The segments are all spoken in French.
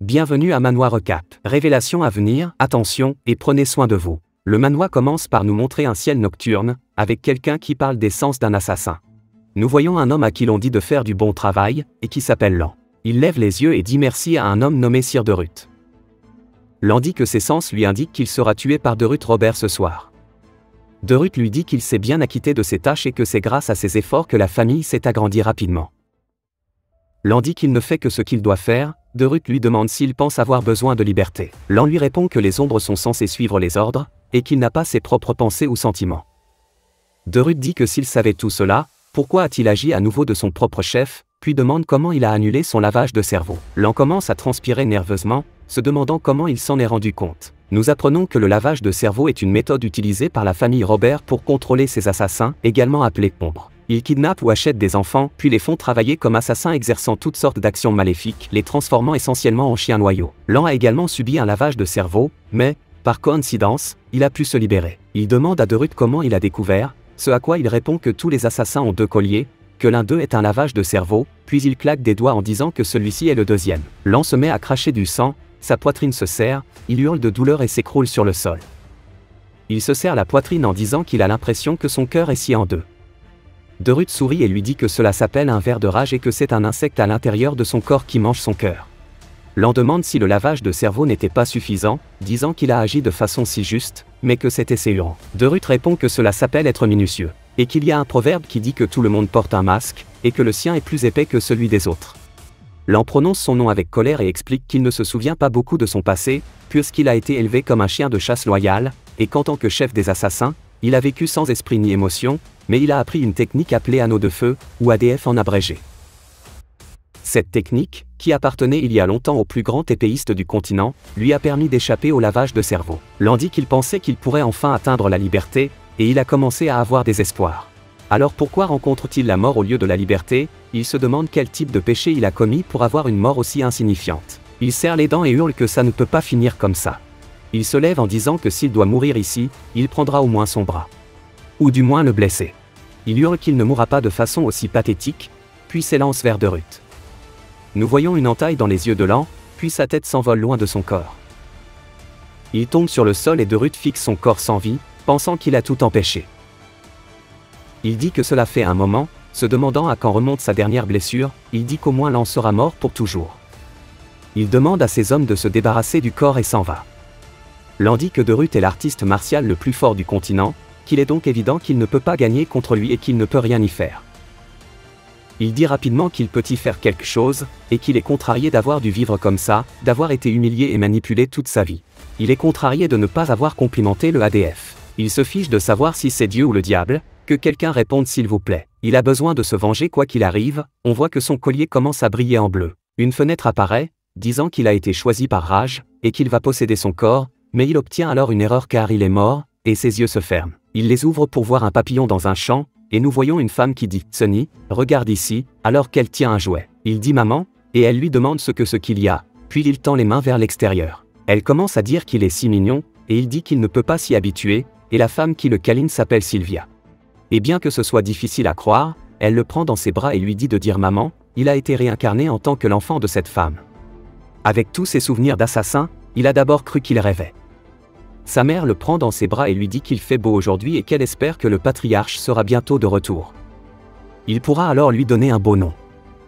Bienvenue à Manhwa Recap. Révélation à venir, attention, et prenez soin de vous. Le manhwa commence par nous montrer un ciel nocturne, avec quelqu'un qui parle des sens d'un assassin. Nous voyons un homme à qui l'on dit de faire du bon travail, et qui s'appelle Lan. Il lève les yeux et dit merci à un homme nommé Sir Derut. Lan dit que ses sens lui indiquent qu'il sera tué par Derut Robert ce soir. Derut lui dit qu'il s'est bien acquitté de ses tâches et que c'est grâce à ses efforts que la famille s'est agrandie rapidement. Lan dit qu'il ne fait que ce qu'il doit faire. Derut lui demande s'il pense avoir besoin de liberté. Lan lui répond que les ombres sont censées suivre les ordres, et qu'il n'a pas ses propres pensées ou sentiments. Derut dit que s'il savait tout cela, pourquoi a-t-il agi à nouveau de son propre chef, puis demande comment il a annulé son lavage de cerveau. Lan commence à transpirer nerveusement, se demandant comment il s'en est rendu compte. Nous apprenons que le lavage de cerveau est une méthode utilisée par la famille Robert pour contrôler ses assassins, également appelés ombres. Ils kidnappent ou achètent des enfants, puis les font travailler comme assassins exerçant toutes sortes d'actions maléfiques, les transformant essentiellement en chiens loyaux. Lan a également subi un lavage de cerveau, mais, par coïncidence, il a pu se libérer. Il demande à Derut comment il a découvert, ce à quoi il répond que tous les assassins ont 2 colliers, que l'un d'eux est un lavage de cerveau, puis il claque des doigts en disant que celui-ci est le deuxième. Lan se met à cracher du sang, sa poitrine se serre, il hurle de douleur et s'écroule sur le sol. Il se serre la poitrine en disant qu'il a l'impression que son cœur est scié en 2. Derut sourit et lui dit que cela s'appelle un ver de rage et que c'est un insecte à l'intérieur de son corps qui mange son cœur. Lan demande si le lavage de cerveau n'était pas suffisant, disant qu'il a agi de façon si juste, mais que c'était séant. Derut répond que cela s'appelle être minutieux, et qu'il y a un proverbe qui dit que tout le monde porte un masque, et que le sien est plus épais que celui des autres. Lan prononce son nom avec colère et explique qu'il ne se souvient pas beaucoup de son passé, puisqu'il a été élevé comme un chien de chasse loyal, et qu'en tant que chef des assassins, il a vécu sans esprit ni émotion, mais il a appris une technique appelée anneau de feu, ou ADF en abrégé. Cette technique, qui appartenait il y a longtemps au plus grand épéiste du continent, lui a permis d'échapper au lavage de cerveau. Lan dit qu'il pensait qu'il pourrait enfin atteindre la liberté, et il a commencé à avoir des espoirs. Alors pourquoi rencontre-t-il la mort au lieu de la liberté? Il se demande quel type de péché il a commis pour avoir une mort aussi insignifiante. Il serre les dents et hurle que ça ne peut pas finir comme ça. Il se lève en disant que s'il doit mourir ici, il prendra au moins son bras. Ou du moins le blesser. Il hurle qu'il ne mourra pas de façon aussi pathétique, puis s'élance vers Derut. Nous voyons une entaille dans les yeux de Lan, puis sa tête s'envole loin de son corps. Il tombe sur le sol et Derut fixe son corps sans vie, pensant qu'il a tout empêché. Il dit que cela fait un moment, se demandant à quand remonte sa dernière blessure, il dit qu'au moins Lan sera mort pour toujours. Il demande à ses hommes de se débarrasser du corps et s'en va. Lan dit que Derut est l'artiste martial le plus fort du continent, qu'il est donc évident qu'il ne peut pas gagner contre lui et qu'il ne peut rien y faire. Il dit rapidement qu'il peut y faire quelque chose, et qu'il est contrarié d'avoir dû vivre comme ça, d'avoir été humilié et manipulé toute sa vie. Il est contrarié de ne pas avoir complimenté le ADF. Il se fiche de savoir si c'est Dieu ou le diable, que quelqu'un réponde s'il vous plaît. Il a besoin de se venger quoi qu'il arrive, on voit que son collier commence à briller en bleu. Une fenêtre apparaît, disant qu'il a été choisi par rage, et qu'il va posséder son corps, mais il obtient alors une erreur car il est mort, et ses yeux se ferment. Il les ouvre pour voir un papillon dans un champ, et nous voyons une femme qui dit « Sonny, regarde ici », alors qu'elle tient un jouet. Il dit « Maman », et elle lui demande ce qu'il y a, puis il tend les mains vers l'extérieur. Elle commence à dire qu'il est si mignon, et il dit qu'il ne peut pas s'y habituer, et la femme qui le câline s'appelle Sylvia. Et bien que ce soit difficile à croire, elle le prend dans ses bras et lui dit de dire « Maman », il a été réincarné en tant que l'enfant de cette femme. Avec tous ses souvenirs d'assassin, il a d'abord cru qu'il rêvait. Sa mère le prend dans ses bras et lui dit qu'il fait beau aujourd'hui et qu'elle espère que le patriarche sera bientôt de retour. Il pourra alors lui donner un beau nom.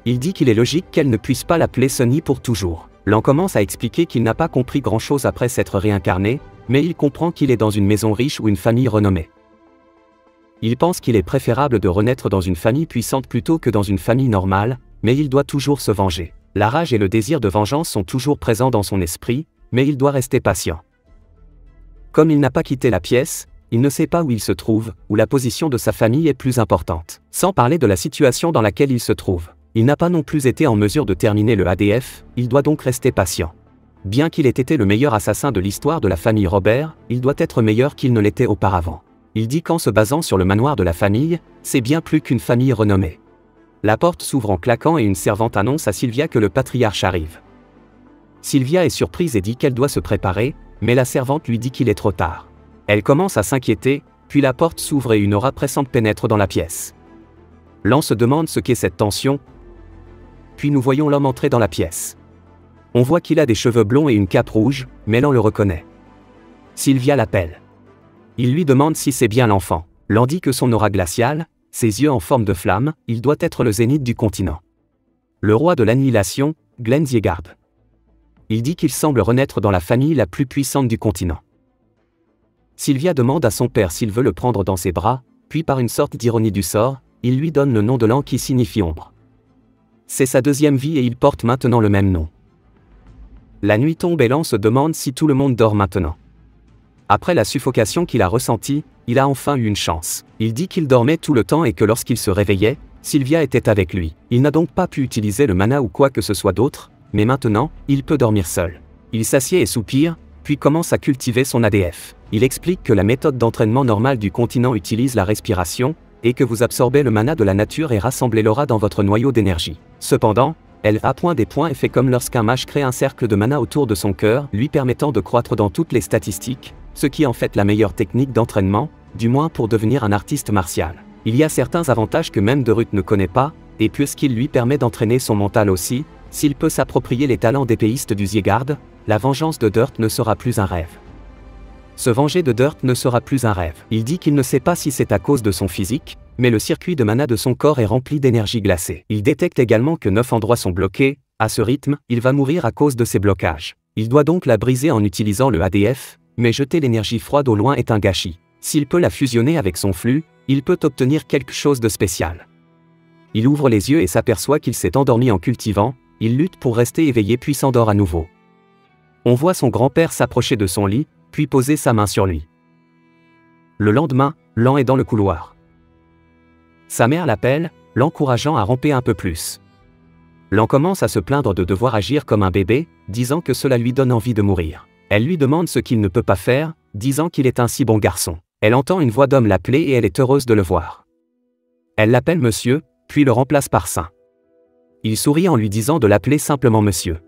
Il dit qu'il est logique qu'elle ne puisse pas l'appeler Sonny pour toujours. Lan commence à expliquer qu'il n'a pas compris grand-chose après s'être réincarné, mais il comprend qu'il est dans une maison riche ou une famille renommée. Il pense qu'il est préférable de renaître dans une famille puissante plutôt que dans une famille normale, mais il doit toujours se venger. La rage et le désir de vengeance sont toujours présents dans son esprit, mais il doit rester patient. Comme il n'a pas quitté la pièce, il ne sait pas où il se trouve, où la position de sa famille est plus importante. Sans parler de la situation dans laquelle il se trouve. Il n'a pas non plus été en mesure de terminer le ADF, il doit donc rester patient. Bien qu'il ait été le meilleur assassin de l'histoire de la famille Robert, il doit être meilleur qu'il ne l'était auparavant. Il dit qu'en se basant sur le manoir de la famille, c'est bien plus qu'une famille renommée. La porte s'ouvre en claquant et une servante annonce à Sylvia que le patriarche arrive. Sylvia est surprise et dit qu'elle doit se préparer, mais la servante lui dit qu'il est trop tard. Elle commence à s'inquiéter, puis la porte s'ouvre et une aura pressante pénètre dans la pièce. Lan se demande ce qu'est cette tension, puis nous voyons l'homme entrer dans la pièce. On voit qu'il a des cheveux blonds et une cape rouge, mais Lan le reconnaît. Sylvia l'appelle. Il lui demande si c'est bien l'enfant. Lan dit que son aura glaciale, ses yeux en forme de flamme, il doit être le zénith du continent. Le roi de l'annihilation, Glenn Ziegard. Il dit qu'il semble renaître dans la famille la plus puissante du continent. Sylvia demande à son père s'il veut le prendre dans ses bras, puis par une sorte d'ironie du sort, il lui donne le nom de Lan qui signifie ombre. C'est sa deuxième vie et il porte maintenant le même nom. La nuit tombe et Lan se demande si tout le monde dort maintenant. Après la suffocation qu'il a ressentie, il a enfin eu une chance. Il dit qu'il dormait tout le temps et que lorsqu'il se réveillait, Sylvia était avec lui. Il n'a donc pas pu utiliser le mana ou quoi que ce soit d'autre, mais maintenant, il peut dormir seul. Il s'assied et soupire, puis commence à cultiver son ADF. Il explique que la méthode d'entraînement normale du continent utilise la respiration, et que vous absorbez le mana de la nature et rassemblez l'aura dans votre noyau d'énergie. Cependant, elle a point des points et fait comme lorsqu'un mage crée un cercle de mana autour de son cœur, lui permettant de croître dans toutes les statistiques, ce qui est en fait la meilleure technique d'entraînement, du moins pour devenir un artiste martial. Il y a certains avantages que même Derut ne connaît pas, et puisqu'il lui permet d'entraîner son mental aussi, s'il peut s'approprier les talents d'épéiste du Ziegard, la vengeance de Dirt ne sera plus un rêve. Se venger de Dirt ne sera plus un rêve. Il dit qu'il ne sait pas si c'est à cause de son physique, mais le circuit de mana de son corps est rempli d'énergie glacée. Il détecte également que 9 endroits sont bloqués, à ce rythme, il va mourir à cause de ces blocages. Il doit donc la briser en utilisant le ADF, mais jeter l'énergie froide au loin est un gâchis. S'il peut la fusionner avec son flux, il peut obtenir quelque chose de spécial. Il ouvre les yeux et s'aperçoit qu'il s'est endormi en cultivant, il lutte pour rester éveillé puis s'endort à nouveau. On voit son grand-père s'approcher de son lit, puis poser sa main sur lui. Le lendemain, Lan est dans le couloir. Sa mère l'appelle, l'encourageant à ramper un peu plus. Lan commence à se plaindre de devoir agir comme un bébé, disant que cela lui donne envie de mourir. Elle lui demande ce qu'il ne peut pas faire, disant qu'il est un si bon garçon. Elle entend une voix d'homme l'appeler et elle est heureuse de le voir. Elle l'appelle monsieur, puis le remplace par saint. Il sourit en lui disant de l'appeler simplement monsieur.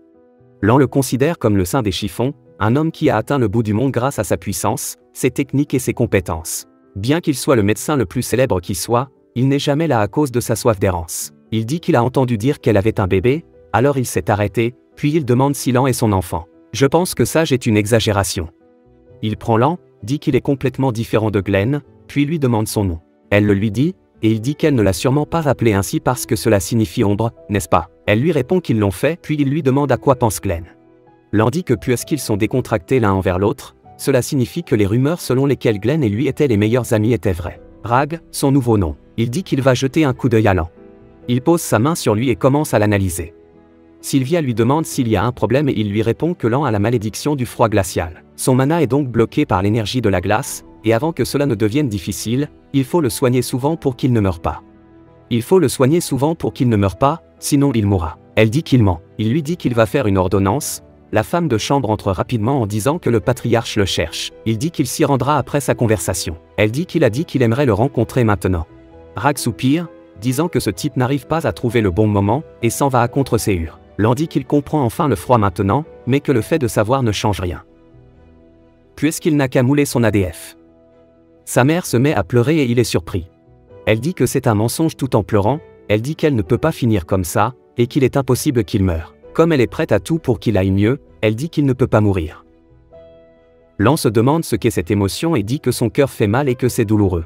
Lan le considère comme le saint des chiffons, un homme qui a atteint le bout du monde grâce à sa puissance, ses techniques et ses compétences. Bien qu'il soit le médecin le plus célèbre qui soit, il n'est jamais là à cause de sa soif d'errance. Il dit qu'il a entendu dire qu'elle avait un bébé, alors il s'est arrêté, puis il demande si Lan est son enfant. Je pense que ça est une exagération. Il prend Lan, dit qu'il est complètement différent de Glenn, puis lui demande son nom. Elle le lui dit, et il dit qu'elle ne l'a sûrement pas appelé ainsi parce que cela signifie ombre, n'est-ce pas? Elle lui répond qu'ils l'ont fait, puis il lui demande à quoi pense Glenn. Lan dit que puisqu'ils sont décontractés l'un envers l'autre, cela signifie que les rumeurs selon lesquelles Glenn et lui étaient les meilleurs amis étaient vraies. Rag, son nouveau nom. Il dit qu'il va jeter un coup d'œil à Lan. Il pose sa main sur lui et commence à l'analyser. Sylvia lui demande s'il y a un problème et il lui répond que Lan a la malédiction du froid glacial. Son mana est donc bloqué par l'énergie de la glace, et avant que cela ne devienne difficile, il faut le soigner souvent pour qu'il ne meure pas. Il faut le soigner souvent pour qu'il ne meure pas, sinon il mourra. Elle dit qu'il ment. Il lui dit qu'il va faire une ordonnance. La femme de chambre entre rapidement en disant que le patriarche le cherche. Il dit qu'il s'y rendra après sa conversation. Elle dit qu'il aimerait le rencontrer maintenant. Rag soupire, disant que ce type n'arrive pas à trouver le bon moment, et s'en va à contre-séure. Lan dit qu'il comprend enfin le froid maintenant, mais que le fait de savoir ne change rien. Puisqu'il n'a qu'à mouler son ADF. Sa mère se met à pleurer et il est surpris. Elle dit que c'est un mensonge tout en pleurant, elle dit qu'elle ne peut pas finir comme ça, et qu'il est impossible qu'il meure. Comme elle est prête à tout pour qu'il aille mieux, elle dit qu'il ne peut pas mourir. Lan se demande ce qu'est cette émotion et dit que son cœur fait mal et que c'est douloureux.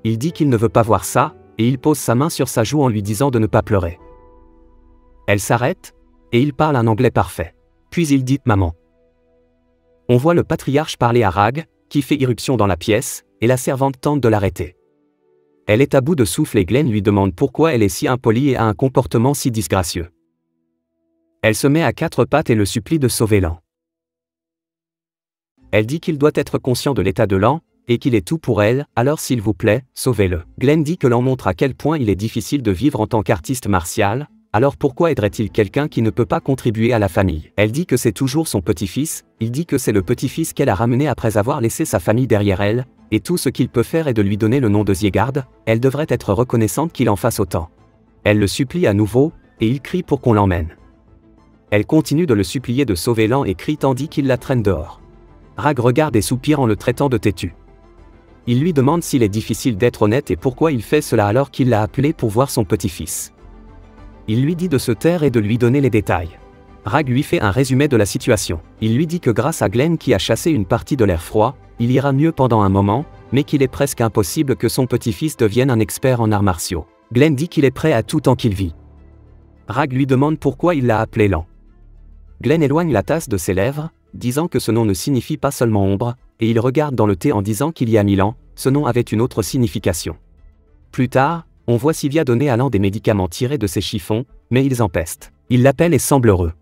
Il dit qu'il ne veut pas voir ça, et il pose sa main sur sa joue en lui disant de ne pas pleurer. Elle s'arrête, et il parle un anglais parfait. Puis il dit « Maman ». On voit le patriarche parler à Rag, qui fait irruption dans la pièce, et la servante tente de l'arrêter. Elle est à bout de souffle et Glenn lui demande pourquoi elle est si impolie et a un comportement si disgracieux. Elle se met à quatre pattes et le supplie de sauver Lan. Elle dit qu'il doit être conscient de l'état de Lan, et qu'il est tout pour elle, alors s'il vous plaît, sauvez-le. Glenn dit que Lan montre à quel point il est difficile de vivre en tant qu'artiste martial, alors pourquoi aiderait-il quelqu'un qui ne peut pas contribuer à la famille? Elle dit que c'est toujours son petit-fils, il dit que c'est le petit-fils qu'elle a ramené après avoir laissé sa famille derrière elle, et tout ce qu'il peut faire est de lui donner le nom de Ziegard, elle devrait être reconnaissante qu'il en fasse autant. Elle le supplie à nouveau, et il crie pour qu'on l'emmène. Elle continue de le supplier de sauver Lan et crie tandis qu'il la traîne dehors. Rag regarde et soupire en le traitant de têtu. Il lui demande s'il est difficile d'être honnête et pourquoi il fait cela alors qu'il l'a appelé pour voir son petit-fils. Il lui dit de se taire et de lui donner les détails. Rag lui fait un résumé de la situation. Il lui dit que grâce à Glenn qui a chassé une partie de l'air froid, il ira mieux pendant un moment, mais qu'il est presque impossible que son petit-fils devienne un expert en arts martiaux. Glenn dit qu'il est prêt à tout tant qu'il vit. Rag lui demande pourquoi il l'a appelé lent. Glenn éloigne la tasse de ses lèvres, disant que ce nom ne signifie pas seulement ombre, et il regarde dans le thé en disant qu'il y a 1000 ans, ce nom avait une autre signification. Plus tard, on voit Sylvia donner à Lan des médicaments tirés de ses chiffons, mais ils empestent. Il l'appelle et semble heureux.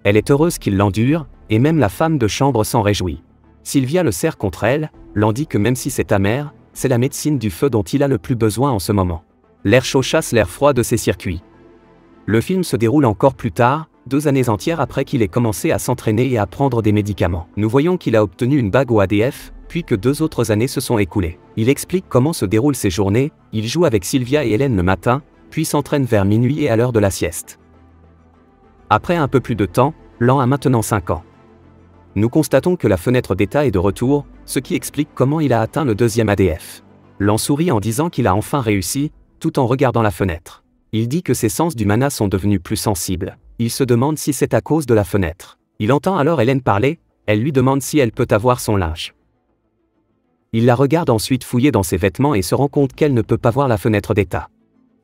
Elle est heureuse qu'il l'endure, et même la femme de chambre s'en réjouit. Sylvia le serre contre elle, Lan dit que même si c'est amer, c'est la médecine du feu dont il a le plus besoin en ce moment. L'air chaud chasse l'air froid de ses circuits. Le film se déroule encore plus tard, 2 années entières après qu'il ait commencé à s'entraîner et à prendre des médicaments. Nous voyons qu'il a obtenu une bague au ADF, puis que 2 autres années se sont écoulées. Il explique comment se déroulent ses journées, il joue avec Sylvia et Hélène le matin, puis s'entraîne vers minuit et à l'heure de la sieste. Après un peu plus de temps, Lan a maintenant 5 ans. Nous constatons que la fenêtre d'état est de retour, ce qui explique comment il a atteint le 2e ADF. Lan sourit en disant qu'il a enfin réussi, tout en regardant la fenêtre. Il dit que ses sens du mana sont devenus plus sensibles. Il se demande si c'est à cause de la fenêtre. Il entend alors Hélène parler, elle lui demande si elle peut avoir son linge. Il la regarde ensuite fouiller dans ses vêtements et se rend compte qu'elle ne peut pas voir la fenêtre d'état.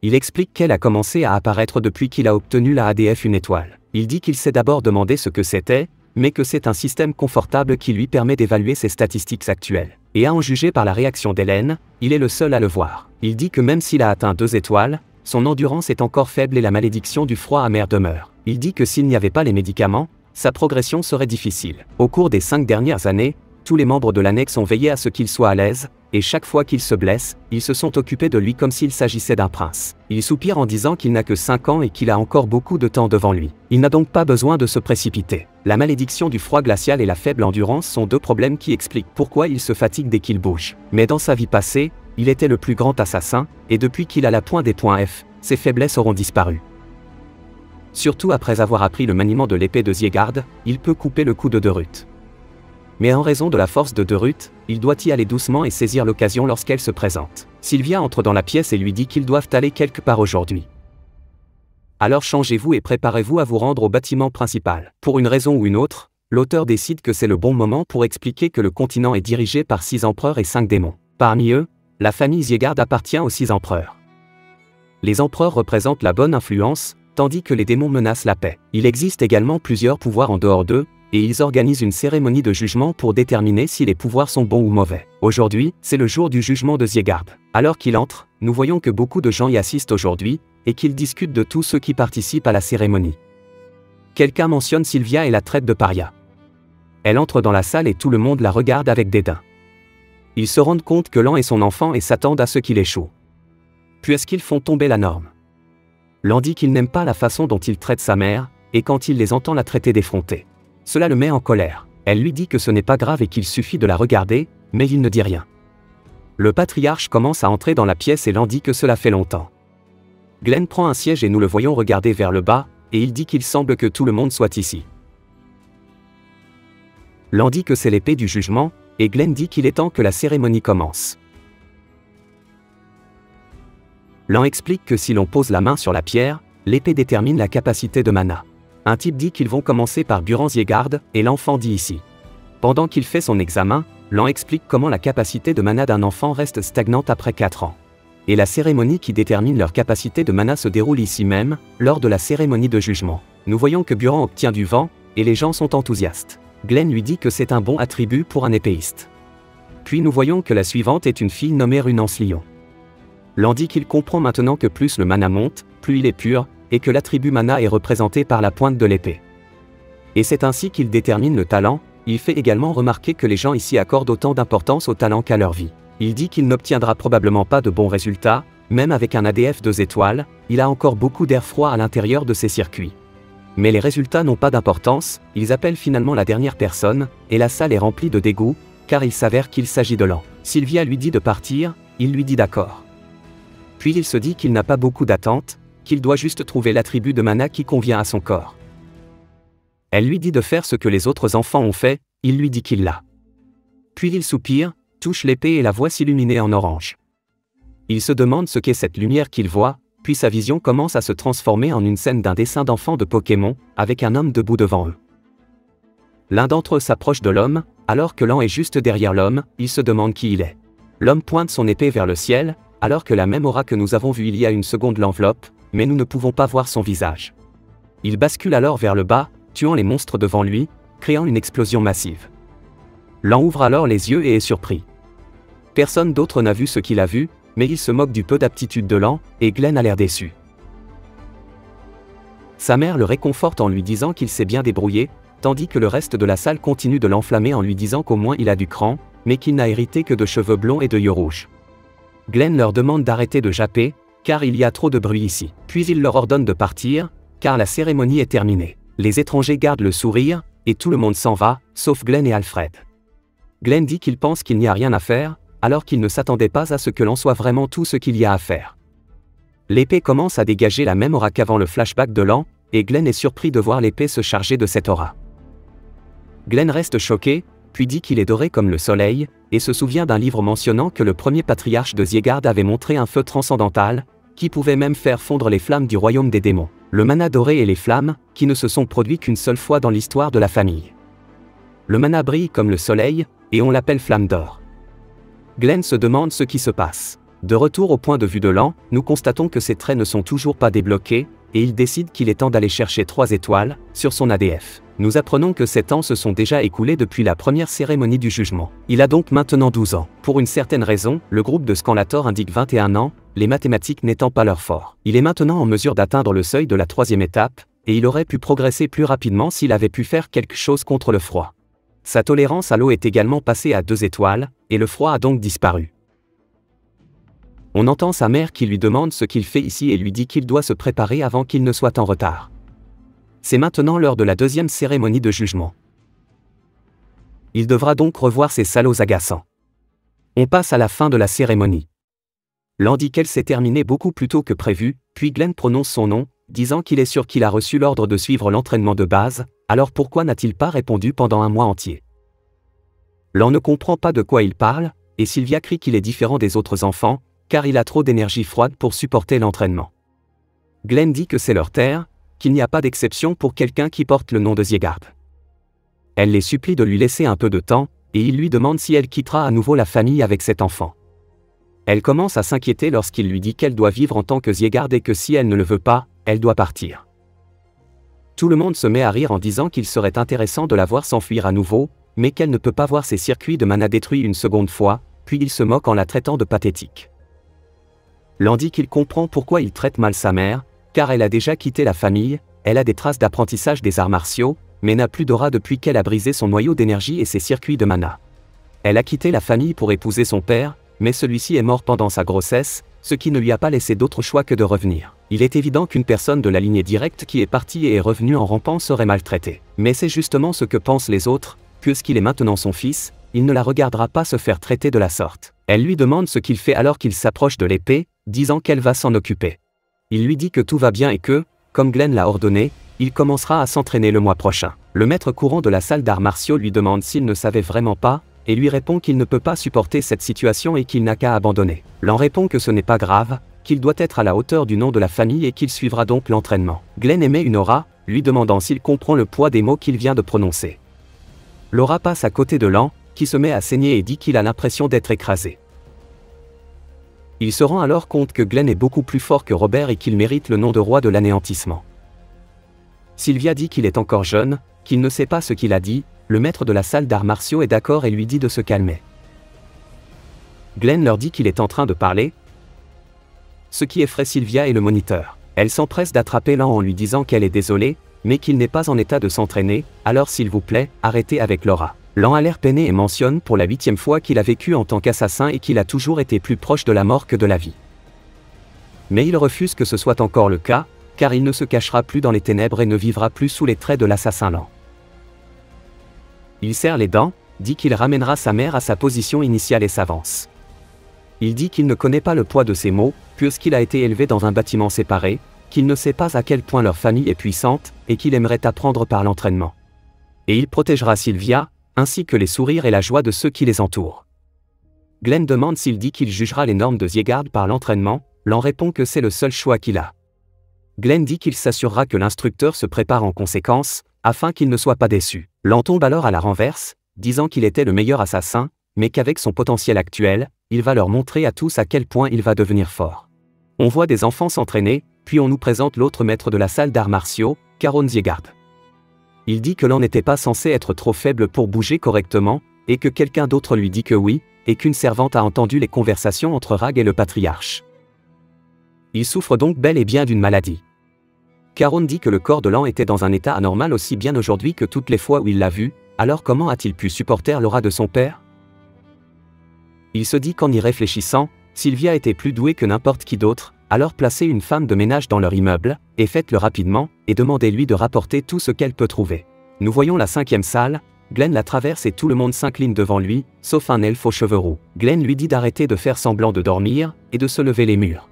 Il explique qu'elle a commencé à apparaître depuis qu'il a obtenu la ADF une étoile. Il dit qu'il s'est d'abord demandé ce que c'était, mais que c'est un système confortable qui lui permet d'évaluer ses statistiques actuelles. Et à en juger par la réaction d'Hélène, il est le seul à le voir. Il dit que même s'il a atteint 2 étoiles, son endurance est encore faible et la malédiction du froid amer demeure. Il dit que s'il n'y avait pas les médicaments, sa progression serait difficile. Au cours des 5 dernières années, tous les membres de l'annexe ont veillé à ce qu'il soit à l'aise, et chaque fois qu'il se blesse, ils se sont occupés de lui comme s'il s'agissait d'un prince. Il soupire en disant qu'il n'a que 5 ans et qu'il a encore beaucoup de temps devant lui. Il n'a donc pas besoin de se précipiter. La malédiction du froid glacial et la faible endurance sont 2 problèmes qui expliquent pourquoi il se fatigue dès qu'il bouge. Mais dans sa vie passée, il était le plus grand assassin, et depuis qu'il a la pointe des points F, ses faiblesses auront disparu. Surtout après avoir appris le maniement de l'épée de Zyegard, il peut couper le cou de Derut. Mais en raison de la force de Derut, il doit y aller doucement et saisir l'occasion lorsqu'elle se présente. Sylvia entre dans la pièce et lui dit qu'ils doivent aller quelque part aujourd'hui. Alors changez-vous et préparez-vous à vous rendre au bâtiment principal. Pour une raison ou une autre, l'auteur décide que c'est le bon moment pour expliquer que le continent est dirigé par 6 empereurs et 5 démons. Parmi eux, la famille Zyegard appartient aux 6 empereurs. Les empereurs représentent la bonne influence, tandis que les démons menacent la paix. Il existe également plusieurs pouvoirs en dehors d'eux, et ils organisent une cérémonie de jugement pour déterminer si les pouvoirs sont bons ou mauvais. Aujourd'hui, c'est le jour du jugement de Zyegard. Alors qu'il entre, nous voyons que beaucoup de gens y assistent aujourd'hui, et qu'ils discutent de tous ceux qui participent à la cérémonie. Quelqu'un mentionne Sylvia et la traite de paria. Elle entre dans la salle et tout le monde la regarde avec dédain. Ils se rendent compte que Lan est son enfant et s'attendent à ce qu'il échoue. Puis est-ce qu'ils font tomber la norme? Lan dit qu'il n'aime pas la façon dont il traite sa mère, et quand il les entend la traiter d'effrontée. Cela le met en colère. Elle lui dit que ce n'est pas grave et qu'il suffit de la regarder, mais il ne dit rien. Le patriarche commence à entrer dans la pièce et Lan dit que cela fait longtemps. Glenn prend un siège et nous le voyons regarder vers le bas, et il dit qu'il semble que tout le monde soit ici. Lan dit que c'est l'épée du jugement, et Glenn dit qu'il est temps que la cérémonie commence. Lan explique que si l'on pose la main sur la pierre, l'épée détermine la capacité de mana. Un type dit qu'ils vont commencer par Buran Zyegard, et l'enfant dit ici. Pendant qu'il fait son examen, Lan explique comment la capacité de mana d'un enfant reste stagnante après 4 ans. Et la cérémonie qui détermine leur capacité de mana se déroule ici même, lors de la cérémonie de jugement. Nous voyons que Buran obtient du vent, et les gens sont enthousiastes. Glenn lui dit que c'est un bon attribut pour un épéiste. Puis nous voyons que la suivante est une fille nommée Runance Lion. Lan dit qu'il comprend maintenant que plus le mana monte, plus il est pur, et que l'attribut mana est représenté par la pointe de l'épée. Et c'est ainsi qu'il détermine le talent. Il fait également remarquer que les gens ici accordent autant d'importance au talent qu'à leur vie. Il dit qu'il n'obtiendra probablement pas de bons résultats, même avec un ADF 2 étoiles, il a encore beaucoup d'air froid à l'intérieur de ses circuits. Mais les résultats n'ont pas d'importance, ils appellent finalement la dernière personne, et la salle est remplie de dégoût, car il s'avère qu'il s'agit de Lan. Sylvia lui dit de partir, il lui dit d'accord. Puis il se dit qu'il n'a pas beaucoup d'attentes, qu'il doit juste trouver l'attribut de mana qui convient à son corps. Elle lui dit de faire ce que les autres enfants ont fait, il lui dit qu'il l'a. Puis il soupire, touche l'épée et la voit s'illuminer en orange. Il se demande ce qu'est cette lumière qu'il voit, puis sa vision commence à se transformer en une scène d'un dessin d'enfant de Pokémon, avec un homme debout devant eux. L'un d'entre eux s'approche de l'homme, alors que Lan est juste derrière l'homme, il se demande qui il est. L'homme pointe son épée vers le ciel, alors que la même aura que nous avons vue il y a une seconde l'enveloppe, mais nous ne pouvons pas voir son visage. Il bascule alors vers le bas, tuant les monstres devant lui, créant une explosion massive. Lan ouvre alors les yeux et est surpris. Personne d'autre n'a vu ce qu'il a vu, mais il se moque du peu d'aptitude de Lan, et Glenn a l'air déçu. Sa mère le réconforte en lui disant qu'il s'est bien débrouillé, tandis que le reste de la salle continue de l'enflammer en lui disant qu'au moins il a du cran, mais qu'il n'a hérité que de cheveux blonds et de yeux rouges. Glenn leur demande d'arrêter de japper, car il y a trop de bruit ici. Puis il leur ordonne de partir, car la cérémonie est terminée. Les étrangers gardent le sourire, et tout le monde s'en va, sauf Glenn et Alfred. Glenn dit qu'il pense qu'il n'y a rien à faire, alors qu'il ne s'attendait pas à ce que l'on soit vraiment tout ce qu'il y a à faire. L'épée commence à dégager la même aura qu'avant le flashback de Lan, et Glenn est surpris de voir l'épée se charger de cette aura. Glenn reste choqué, puis dit qu'il est doré comme le soleil, et se souvient d'un livre mentionnant que le premier patriarche de Zygarde avait montré un feu transcendantal, qui pouvait même faire fondre les flammes du royaume des démons. Le mana doré et les flammes, qui ne se sont produits qu'une seule fois dans l'histoire de la famille. Le mana brille comme le soleil, et on l'appelle flamme d'or. Glenn se demande ce qui se passe. De retour au point de vue de Lan, nous constatons que ses traits ne sont toujours pas débloqués, et il décide qu'il est temps d'aller chercher 3 étoiles, sur son ADF. Nous apprenons que 7 ans se sont déjà écoulés depuis la première cérémonie du jugement. Il a donc maintenant 12 ans. Pour une certaine raison, le groupe de Scanlator indique 21 ans, les mathématiques n'étant pas leur fort. Il est maintenant en mesure d'atteindre le seuil de la 3e étape, et il aurait pu progresser plus rapidement s'il avait pu faire quelque chose contre le froid. Sa tolérance à l'eau est également passée à 2 étoiles, et le froid a donc disparu. On entend sa mère qui lui demande ce qu'il fait ici et lui dit qu'il doit se préparer avant qu'il ne soit en retard. C'est maintenant l'heure de la 2e cérémonie de jugement. Il devra donc revoir ces salauds agaçants. On passe à la fin de la cérémonie. Lan dit qu'elle s'est terminée beaucoup plus tôt que prévu, puis Glenn prononce son nom, disant qu'il est sûr qu'il a reçu l'ordre de suivre l'entraînement de base, alors pourquoi n'a-t-il pas répondu pendant un mois entier? Lan ne comprend pas de quoi il parle, et Sylvia crie qu'il est différent des autres enfants, car il a trop d'énergie froide pour supporter l'entraînement. Glenn dit que c'est leur terre, qu'il n'y a pas d'exception pour quelqu'un qui porte le nom de Zygarde. Elle les supplie de lui laisser un peu de temps, et il lui demande si elle quittera à nouveau la famille avec cet enfant. Elle commence à s'inquiéter lorsqu'il lui dit qu'elle doit vivre en tant que Zygarde et que si elle ne le veut pas, elle doit partir. Tout le monde se met à rire en disant qu'il serait intéressant de la voir s'enfuir à nouveau, mais qu'elle ne peut pas voir ses circuits de mana détruits une seconde fois, puis il se moque en la traitant de pathétique. Lan dit qu'il comprend pourquoi il traite mal sa mère, car elle a déjà quitté la famille, elle a des traces d'apprentissage des arts martiaux, mais n'a plus d'aura depuis qu'elle a brisé son noyau d'énergie et ses circuits de mana. Elle a quitté la famille pour épouser son père, mais celui-ci est mort pendant sa grossesse, ce qui ne lui a pas laissé d'autre choix que de revenir. Il est évident qu'une personne de la lignée directe qui est partie et est revenue en rampant serait maltraitée. Mais c'est justement ce que pensent les autres, puisqu'il est maintenant son fils, il ne la regardera pas se faire traiter de la sorte. Elle lui demande ce qu'il fait alors qu'il s'approche de l'épée, disant qu'elle va s'en occuper. Il lui dit que tout va bien et que, comme Glenn l'a ordonné, il commencera à s'entraîner le mois prochain. Le maître courant de la salle d'arts martiaux lui demande s'il ne savait vraiment pas, et lui répond qu'il ne peut pas supporter cette situation et qu'il n'a qu'à abandonner. Lan répond que ce n'est pas grave, qu'il doit être à la hauteur du nom de la famille et qu'il suivra donc l'entraînement. Glenn émet une aura, lui demandant s'il comprend le poids des mots qu'il vient de prononcer. L'aura passe à côté de Lan, qui se met à saigner et dit qu'il a l'impression d'être écrasé. Il se rend alors compte que Glenn est beaucoup plus fort que Robert et qu'il mérite le nom de roi de l'anéantissement. Sylvia dit qu'il est encore jeune, qu'il ne sait pas ce qu'il a dit, le maître de la salle d'arts martiaux est d'accord et lui dit de se calmer. Glenn leur dit qu'il est en train de parler, ce qui effraie Sylvia et le moniteur. Elle s'empresse d'attraper Lan en lui disant qu'elle est désolée, mais qu'il n'est pas en état de s'entraîner, alors s'il vous plaît, arrêtez avec l'aura. Lan a l'air peiné et mentionne pour la 8e fois qu'il a vécu en tant qu'assassin et qu'il a toujours été plus proche de la mort que de la vie. Mais il refuse que ce soit encore le cas, car il ne se cachera plus dans les ténèbres et ne vivra plus sous les traits de l'assassin Lan. Il serre les dents, dit qu'il ramènera sa mère à sa position initiale et s'avance. Il dit qu'il ne connaît pas le poids de ces mots, puisqu'il a été élevé dans un bâtiment séparé, qu'il ne sait pas à quel point leur famille est puissante, et qu'il aimerait apprendre par l'entraînement. Et il protégera Sylvia, ainsi que les sourires et la joie de ceux qui les entourent. Glenn demande s'il dit qu'il jugera les normes de Zygarde par l'entraînement, Lan répond que c'est le seul choix qu'il a. Glenn dit qu'il s'assurera que l'instructeur se prépare en conséquence, afin qu'il ne soit pas déçu. Lan tombe alors à la renverse, disant qu'il était le meilleur assassin, mais qu'avec son potentiel actuel, il va leur montrer à tous à quel point il va devenir fort. On voit des enfants s'entraîner, puis on nous présente l'autre maître de la salle d'arts martiaux, Caron Ziegard. Il dit que Lan n'était pas censé être trop faible pour bouger correctement, et que quelqu'un d'autre lui dit que oui, et qu'une servante a entendu les conversations entre Rag et le patriarche. Il souffre donc bel et bien d'une maladie. Caron dit que le corps de Lan était dans un état anormal aussi bien aujourd'hui que toutes les fois où il l'a vu, alors comment a-t-il pu supporter l'aura de son père? Il se dit qu'en y réfléchissant, Sylvia était plus douée que n'importe qui d'autre, alors placez une femme de ménage dans leur immeuble, et faites-le rapidement, et demandez-lui de rapporter tout ce qu'elle peut trouver. Nous voyons la 5e salle, Glenn la traverse et tout le monde s'incline devant lui, sauf un elfe aux cheveux roux. Glenn lui dit d'arrêter de faire semblant de dormir, et de se lever les murs.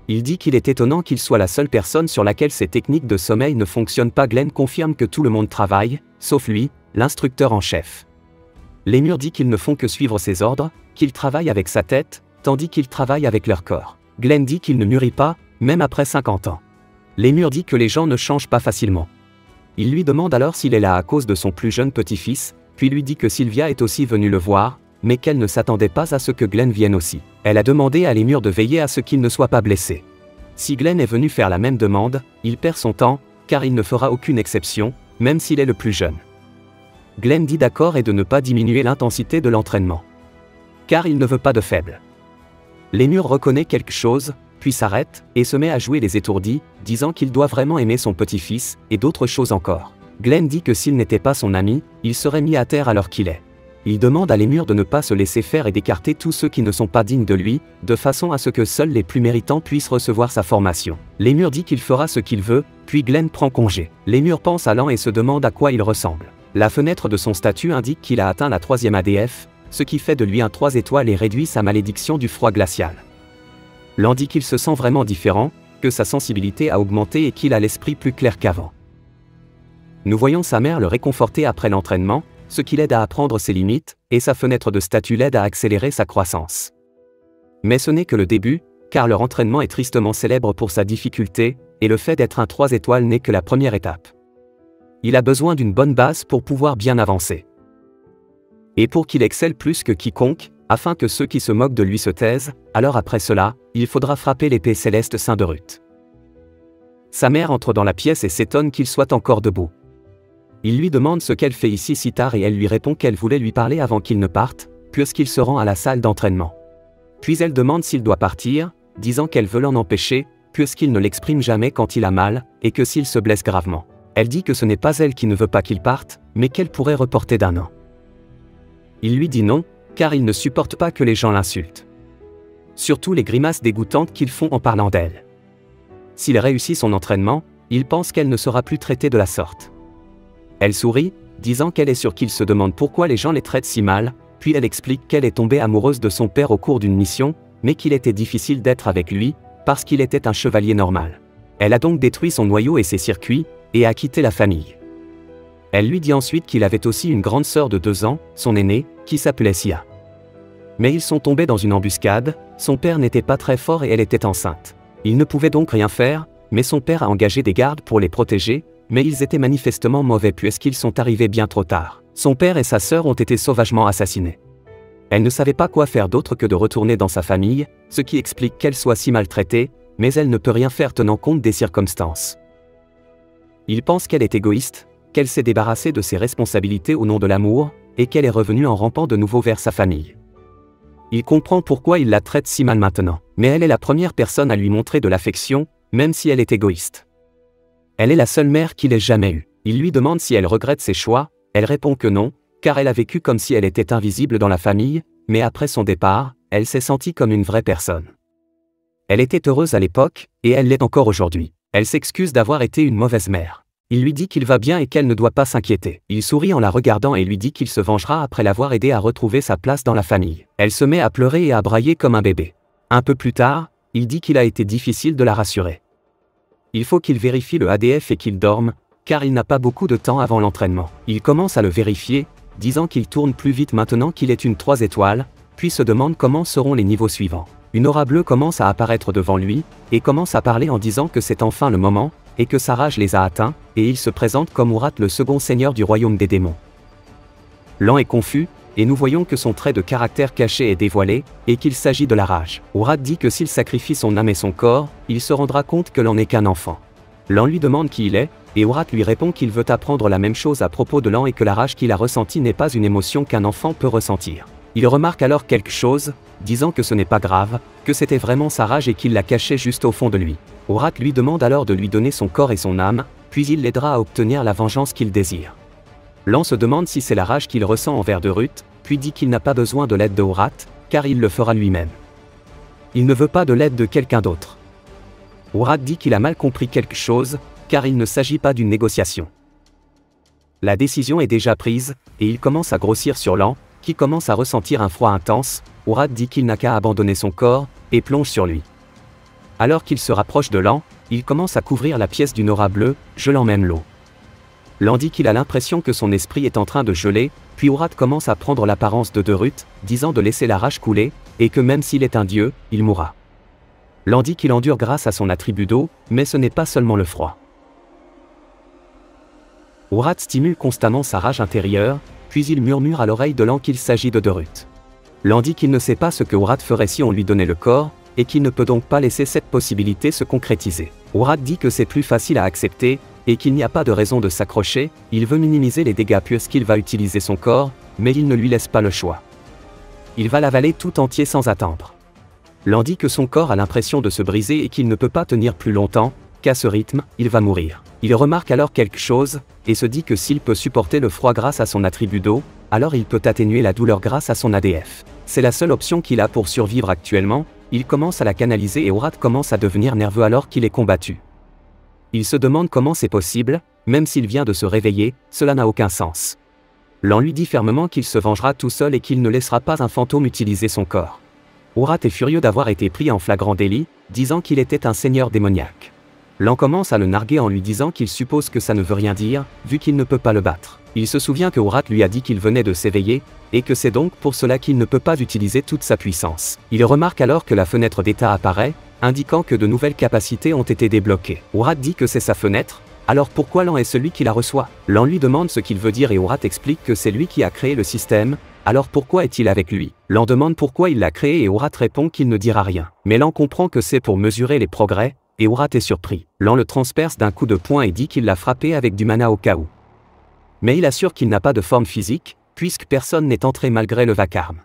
Il dit qu'il est étonnant qu'il soit la seule personne sur laquelle ces techniques de sommeil ne fonctionnent pas. Glenn confirme que tout le monde travaille, sauf lui, l'instructeur en chef. Lémur dit qu'ils ne font que suivre ses ordres, qu'ils travaillent avec sa tête, tandis qu'ils travaillent avec leur corps. Glenn dit qu'il ne mûrit pas, même après 50 ans. Lémur dit que les gens ne changent pas facilement. Il lui demande alors s'il est là à cause de son plus jeune petit-fils, puis lui dit que Sylvia est aussi venue le voir, mais qu'elle ne s'attendait pas à ce que Glenn vienne aussi. Elle a demandé à Lémur de veiller à ce qu'il ne soit pas blessé. Si Glenn est venu faire la même demande, il perd son temps, car il ne fera aucune exception, même s'il est le plus jeune. Glenn dit d'accord et de ne pas diminuer l'intensité de l'entraînement. Car il ne veut pas de faibles. Lémur reconnaît quelque chose, puis s'arrête, et se met à jouer les étourdis, disant qu'il doit vraiment aimer son petit-fils, et d'autres choses encore. Glenn dit que s'il n'était pas son ami, il serait mis à terre alors qu'il est. Il demande à Lémur de ne pas se laisser faire et d'écarter tous ceux qui ne sont pas dignes de lui, de façon à ce que seuls les plus méritants puissent recevoir sa formation. Lémur dit qu'il fera ce qu'il veut, puis Glenn prend congé. Lémur pense à Lan et se demande à quoi il ressemble. La fenêtre de son statut indique qu'il a atteint la 3e ADF, ce qui fait de lui un 3 étoiles et réduit sa malédiction du froid glacial. Lan dit qu'il se sent vraiment différent, que sa sensibilité a augmenté et qu'il a l'esprit plus clair qu'avant. Nous voyons sa mère le réconforter après l'entraînement, ce qui l'aide à apprendre ses limites, et sa fenêtre de statut l'aide à accélérer sa croissance. Mais ce n'est que le début, car leur entraînement est tristement célèbre pour sa difficulté, et le fait d'être un 3 étoiles n'est que la première étape. Il a besoin d'une bonne base pour pouvoir bien avancer. Et pour qu'il excelle plus que quiconque, afin que ceux qui se moquent de lui se taisent, alors après cela, il faudra frapper l'épée céleste Saint de Ruth. Sa mère entre dans la pièce et s'étonne qu'il soit encore debout. Il lui demande ce qu'elle fait ici si tard et elle lui répond qu'elle voulait lui parler avant qu'il ne parte, puisqu'il se rend à la salle d'entraînement. Puis elle demande s'il doit partir, disant qu'elle veut l'en empêcher, puisqu'il ne l'exprime jamais quand il a mal, et que s'il se blesse gravement. Elle dit que ce n'est pas elle qui ne veut pas qu'il parte, mais qu'elle pourrait reporter d'1 an. Il lui dit non, car il ne supporte pas que les gens l'insultent. Surtout les grimaces dégoûtantes qu'ils font en parlant d'elle. S'il réussit son entraînement, il pense qu'elle ne sera plus traitée de la sorte. Elle sourit, disant qu'elle est sûre qu'il se demande pourquoi les gens les traitent si mal, puis elle explique qu'elle est tombée amoureuse de son père au cours d'une mission, mais qu'il était difficile d'être avec lui, parce qu'il était un chevalier normal. Elle a donc détruit son noyau et ses circuits, et a quitté la famille. Elle lui dit ensuite qu'il avait aussi une grande sœur de 2 ans, son aînée, qui s'appelait Sia. Mais ils sont tombés dans une embuscade, son père n'était pas très fort et elle était enceinte. Il ne pouvait donc rien faire, mais son père a engagé des gardes pour les protéger, mais ils étaient manifestement mauvais puisqu'ils sont arrivés bien trop tard. Son père et sa sœur ont été sauvagement assassinés. Elle ne savait pas quoi faire d'autre que de retourner dans sa famille, ce qui explique qu'elle soit si maltraitée, mais elle ne peut rien faire tenant compte des circonstances. Il pense qu'elle est égoïste, qu'elle s'est débarrassée de ses responsabilités au nom de l'amour, et qu'elle est revenue en rampant de nouveau vers sa famille. Il comprend pourquoi il la traite si mal maintenant, mais elle est la première personne à lui montrer de l'affection, même si elle est égoïste. Elle est la seule mère qu'il ait jamais eue. Il lui demande si elle regrette ses choix, elle répond que non, car elle a vécu comme si elle était invisible dans la famille, mais après son départ, elle s'est sentie comme une vraie personne. Elle était heureuse à l'époque, et elle l'est encore aujourd'hui. Elle s'excuse d'avoir été une mauvaise mère. Il lui dit qu'il va bien et qu'elle ne doit pas s'inquiéter. Il sourit en la regardant et lui dit qu'il se vengera après l'avoir aidée à retrouver sa place dans la famille. Elle se met à pleurer et à brailler comme un bébé. Un peu plus tard, il dit qu'il a été difficile de la rassurer. Il faut qu'il vérifie le ADF et qu'il dorme, car il n'a pas beaucoup de temps avant l'entraînement. Il commence à le vérifier, disant qu'il tourne plus vite maintenant qu'il est une 3 étoiles, puis se demande comment seront les niveaux suivants. Une aura bleue commence à apparaître devant lui, et commence à parler en disant que c'est enfin le moment, et que sa rage les a atteints, et il se présente comme Urat le second seigneur du royaume des démons. Lan est confus, et nous voyons que son trait de caractère caché est dévoilé, et qu'il s'agit de la rage. Urat dit que s'il sacrifie son âme et son corps, il se rendra compte que Lan n'est qu'un enfant. Lan lui demande qui il est, et Urat lui répond qu'il veut apprendre la même chose à propos de Lan et que la rage qu'il a ressentie n'est pas une émotion qu'un enfant peut ressentir. Il remarque alors quelque chose, disant que ce n'est pas grave, que c'était vraiment sa rage et qu'il la cachait juste au fond de lui. Urat lui demande alors de lui donner son corps et son âme, puis il l'aidera à obtenir la vengeance qu'il désire. Lan se demande si c'est la rage qu'il ressent envers Derut, puis dit qu'il n'a pas besoin de l'aide de Urat, car il le fera lui-même. Il ne veut pas de l'aide de quelqu'un d'autre. Urat dit qu'il a mal compris quelque chose, car il ne s'agit pas d'une négociation. La décision est déjà prise, et il commence à grossir sur Lan, qui commence à ressentir un froid intense. Urat dit qu'il n'a qu'à abandonner son corps, et plonge sur lui. Alors qu'il se rapproche de Lan, il commence à couvrir la pièce d'une aura bleue, gelant même l'eau. Lan dit qu'il a l'impression que son esprit est en train de geler, puis Urat commence à prendre l'apparence de Derut, disant de laisser la rage couler, et que même s'il est un dieu, il mourra. Lan dit qu'il endure grâce à son attribut d'eau, mais ce n'est pas seulement le froid. Urat stimule constamment sa rage intérieure, puis il murmure à l'oreille de Lan qu'il s'agit de Derut. Lan dit qu'il ne sait pas ce que Urat ferait si on lui donnait le corps, et qu'il ne peut donc pas laisser cette possibilité se concrétiser. Urat dit que c'est plus facile à accepter, et qu'il n'y a pas de raison de s'accrocher, il veut minimiser les dégâts puisqu'il va utiliser son corps, mais il ne lui laisse pas le choix. Il va l'avaler tout entier sans attendre. Lan dit que son corps a l'impression de se briser et qu'il ne peut pas tenir plus longtemps, qu'à ce rythme, il va mourir. Il remarque alors quelque chose, et se dit que s'il peut supporter le froid grâce à son attribut d'eau, alors il peut atténuer la douleur grâce à son ADF. C'est la seule option qu'il a pour survivre actuellement, il commence à la canaliser et Urat commence à devenir nerveux alors qu'il est combattu. Il se demande comment c'est possible, même s'il vient de se réveiller, cela n'a aucun sens. Lan lui dit fermement qu'il se vengera tout seul et qu'il ne laissera pas un fantôme utiliser son corps. Urat est furieux d'avoir été pris en flagrant délit, disant qu'il était un seigneur démoniaque. Lan commence à le narguer en lui disant qu'il suppose que ça ne veut rien dire, vu qu'il ne peut pas le battre. Il se souvient que Urat lui a dit qu'il venait de s'éveiller, et que c'est donc pour cela qu'il ne peut pas utiliser toute sa puissance. Il remarque alors que la fenêtre d'état apparaît, indiquant que de nouvelles capacités ont été débloquées. Urat dit que c'est sa fenêtre, alors pourquoi Lan est celui qui la reçoit? Lan lui demande ce qu'il veut dire et Urat explique que c'est lui qui a créé le système, alors pourquoi est-il avec lui? Lan demande pourquoi il l'a créé et Urat répond qu'il ne dira rien. Mais Lan comprend que c'est pour mesurer les progrès, et Urat est surpris. Lan le transperce d'un coup de poing et dit qu'il l'a frappé avec du mana au cas où. Mais il assure qu'il n'a pas de forme physique, puisque personne n'est entré malgré le vacarme.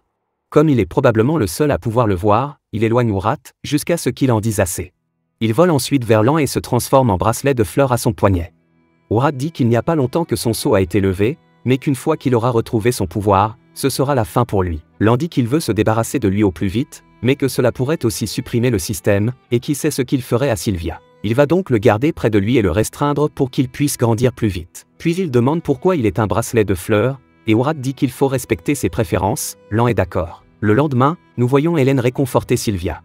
Comme il est probablement le seul à pouvoir le voir, il éloigne Urat, jusqu'à ce qu'il en dise assez. Il vole ensuite vers Lan et se transforme en bracelet de fleurs à son poignet. Urat dit qu'il n'y a pas longtemps que son sceau a été levé, mais qu'une fois qu'il aura retrouvé son pouvoir, ce sera la fin pour lui. Lan dit qu'il veut se débarrasser de lui au plus vite, mais que cela pourrait aussi supprimer le système, et qui sait ce qu'il ferait à Sylvia. Il va donc le garder près de lui et le restreindre pour qu'il puisse grandir plus vite. Puis il demande pourquoi il est un bracelet de fleurs, et Urat dit qu'il faut respecter ses préférences. Lan est d'accord. Le lendemain, nous voyons Hélène réconforter Sylvia.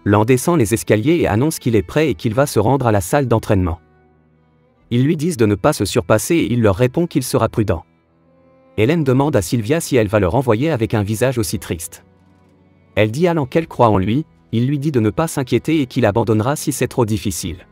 Lan descend les escaliers et annonce qu'il est prêt et qu'il va se rendre à la salle d'entraînement. Ils lui disent de ne pas se surpasser et il leur répond qu'il sera prudent. Hélène demande à Sylvia si elle va le renvoyer avec un visage aussi triste. Elle dit à Lan qu'elle croit en lui, il lui dit de ne pas s'inquiéter et qu'il abandonnera si c'est trop difficile.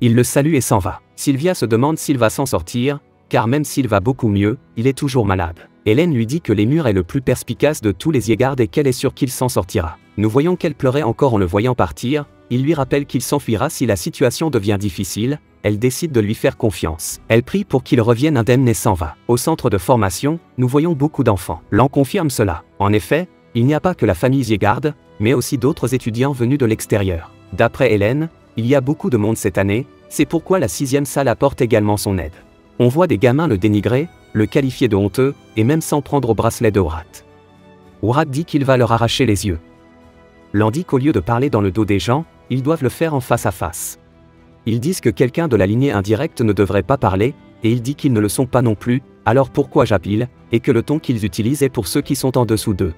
Il le salue et s'en va. Sylvia se demande s'il va s'en sortir, car même s'il va beaucoup mieux, il est toujours malade. Hélène lui dit que Lémur est le plus perspicace de tous les Yegardes et qu'elle est sûre qu'il s'en sortira. Nous voyons qu'elle pleurait encore en le voyant partir, il lui rappelle qu'il s'enfuira si la situation devient difficile, elle décide de lui faire confiance. Elle prie pour qu'il revienne indemne et s'en va. Au centre de formation, nous voyons beaucoup d'enfants. Lan confirme cela. En effet, il n'y a pas que la famille Yegarde, mais aussi d'autres étudiants venus de l'extérieur. D'après Hélène, il y a beaucoup de monde cette année, c'est pourquoi la 6e salle apporte également son aide. On voit des gamins le dénigrer, le qualifier de honteux, et même s'en prendre au bracelet de Urat. Urat dit qu'il va leur arracher les yeux. Lan dit qu'au lieu de parler dans le dos des gens, ils doivent le faire en face à face. Ils disent que quelqu'un de la lignée indirecte ne devrait pas parler, et il dit qu'ils ne le sont pas non plus, alors pourquoi j'appelle, et que le ton qu'ils utilisent est pour ceux qui sont en dessous d'eux.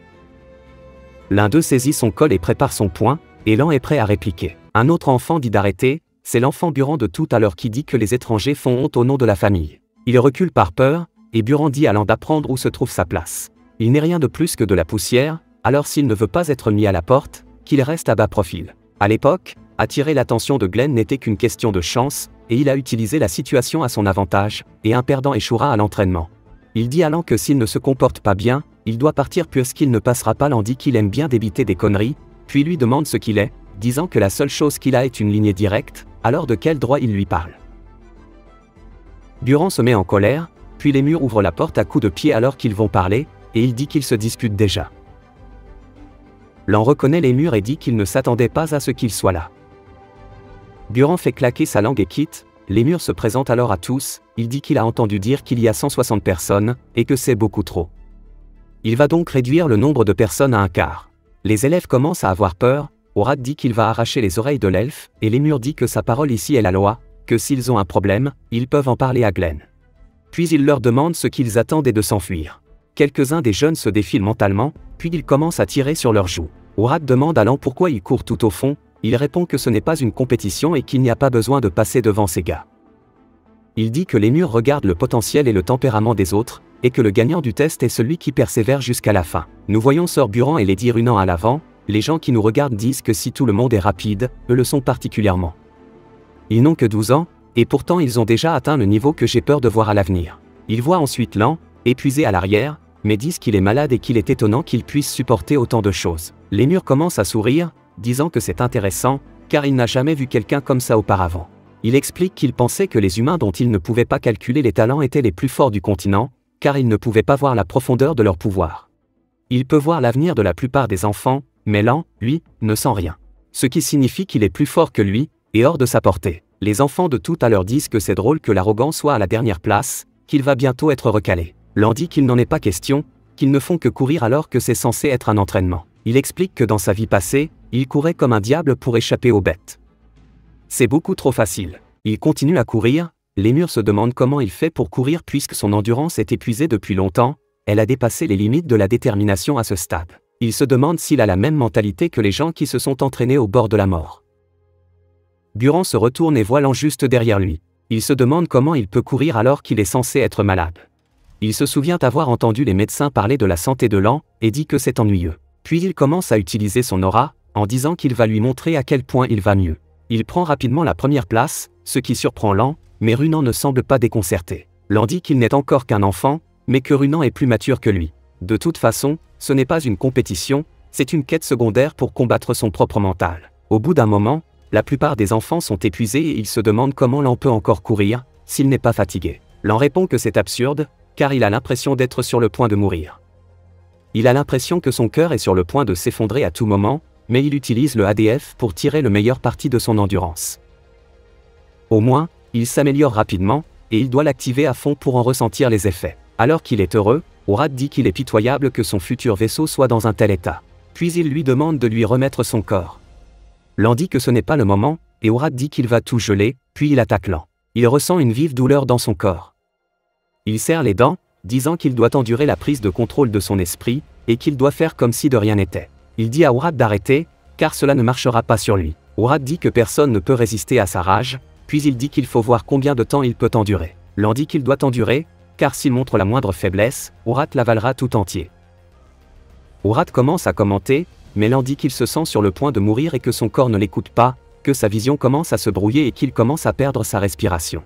L'un d'eux saisit son col et prépare son poing, et Lan est prêt à répliquer. Un autre enfant dit d'arrêter, c'est l'enfant Buran de tout à l'heure qui dit que les étrangers font honte au nom de la famille. Il recule par peur, et Buran dit à Lan d'apprendre où se trouve sa place. Il n'est rien de plus que de la poussière, alors s'il ne veut pas être mis à la porte, qu'il reste à bas profil. À l'époque, attirer l'attention de Glenn n'était qu'une question de chance, et il a utilisé la situation à son avantage, et un perdant échouera à l'entraînement. Il dit à Lan que s'il ne se comporte pas bien, il doit partir puisqu'il ne passera pas. Lan dit qu'il aime bien débiter des conneries, puis lui demande ce qu'il est, disant que la seule chose qu'il a est une lignée directe, alors de quel droit il lui parle. Buran se met en colère, puis les murs ouvrent la porte à coups de pied alors qu'ils vont parler, et il dit qu'ils se disputent déjà. Lan reconnaît les murs et dit qu'il ne s'attendait pas à ce qu'ils soient là. Buran fait claquer sa langue et quitte. Les murs se présentent alors à tous, il dit qu'il a entendu dire qu'il y a 160 personnes, et que c'est beaucoup trop. Il va donc réduire le nombre de personnes à un quart. Les élèves commencent à avoir peur, Orad dit qu'il va arracher les oreilles de l'elfe, et les murs dit que sa parole ici est la loi, que s'ils ont un problème, ils peuvent en parler à Glenn. Puis il leur demande ce qu'ils attendent et de s'enfuir. Quelques-uns des jeunes se défilent mentalement, puis ils commencent à tirer sur leurs joues. Orad demande à Lan pourquoi il court tout au fond, il répond que ce n'est pas une compétition et qu'il n'y a pas besoin de passer devant ces gars. Il dit que les murs regardent le potentiel et le tempérament des autres, et que le gagnant du test est celui qui persévère jusqu'à la fin. Nous voyons Sir Buran et Lady Runan à l'avant, les gens qui nous regardent disent que si tout le monde est rapide, eux le sont particulièrement. Ils n'ont que 12 ans, et pourtant ils ont déjà atteint le niveau que j'ai peur de voir à l'avenir. Ils voient ensuite Lan, épuisé à l'arrière, mais disent qu'il est malade et qu'il est étonnant qu'il puisse supporter autant de choses. Les murs commencent à sourire, disant que c'est intéressant, car il n'a jamais vu quelqu'un comme ça auparavant. Il explique qu'il pensait que les humains dont il ne pouvait pas calculer les talents étaient les plus forts du continent, car il ne pouvait pas voir la profondeur de leur pouvoir. Il peut voir l'avenir de la plupart des enfants, mais Lan, lui, ne sent rien. Ce qui signifie qu'il est plus fort que lui, et hors de sa portée. Les enfants de tout à l'heure disent que c'est drôle que l'arrogant soit à la dernière place, qu'il va bientôt être recalé. Lan dit qu'il n'en est pas question, qu'ils ne font que courir alors que c'est censé être un entraînement. Il explique que dans sa vie passée, il courait comme un diable pour échapper aux bêtes. C'est beaucoup trop facile. Il continue à courir, les murs se demandent comment il fait pour courir puisque son endurance est épuisée depuis longtemps, elle a dépassé les limites de la détermination à ce stade. Il se demande s'il a la même mentalité que les gens qui se sont entraînés au bord de la mort. Buran se retourne et voit Lan juste derrière lui. Il se demande comment il peut courir alors qu'il est censé être malade. Il se souvient avoir entendu les médecins parler de la santé de Lan, et dit que c'est ennuyeux. Puis il commence à utiliser son aura, en disant qu'il va lui montrer à quel point il va mieux. Il prend rapidement la première place, ce qui surprend Lan, mais Runan ne semble pas déconcerté. Lan dit qu'il n'est encore qu'un enfant, mais que Runan est plus mature que lui. De toute façon, ce n'est pas une compétition, c'est une quête secondaire pour combattre son propre mental. Au bout d'un moment, la plupart des enfants sont épuisés et ils se demandent comment Lan peut encore courir, s'il n'est pas fatigué. Lan répond que c'est absurde, car il a l'impression d'être sur le point de mourir. Il a l'impression que son cœur est sur le point de s'effondrer à tout moment, mais il utilise le ADF pour tirer le meilleur parti de son endurance. Au moins, il s'améliore rapidement, et il doit l'activer à fond pour en ressentir les effets. Alors qu'il est heureux, Orad dit qu'il est pitoyable que son futur vaisseau soit dans un tel état. Puis il lui demande de lui remettre son corps. Lan dit que ce n'est pas le moment, et Orad dit qu'il va tout geler, puis il attaque Lan. Il ressent une vive douleur dans son corps. Il serre les dents, disant qu'il doit endurer la prise de contrôle de son esprit, et qu'il doit faire comme si de rien n'était. Il dit à Orad d'arrêter, car cela ne marchera pas sur lui. Orad dit que personne ne peut résister à sa rage, puis il dit qu'il faut voir combien de temps il peut endurer. Lan dit qu'il doit endurer, car s'il montre la moindre faiblesse, Orad l'avalera tout entier. Orad commence à commenter, mais Lan dit qu'il se sent sur le point de mourir et que son corps ne l'écoute pas, que sa vision commence à se brouiller et qu'il commence à perdre sa respiration.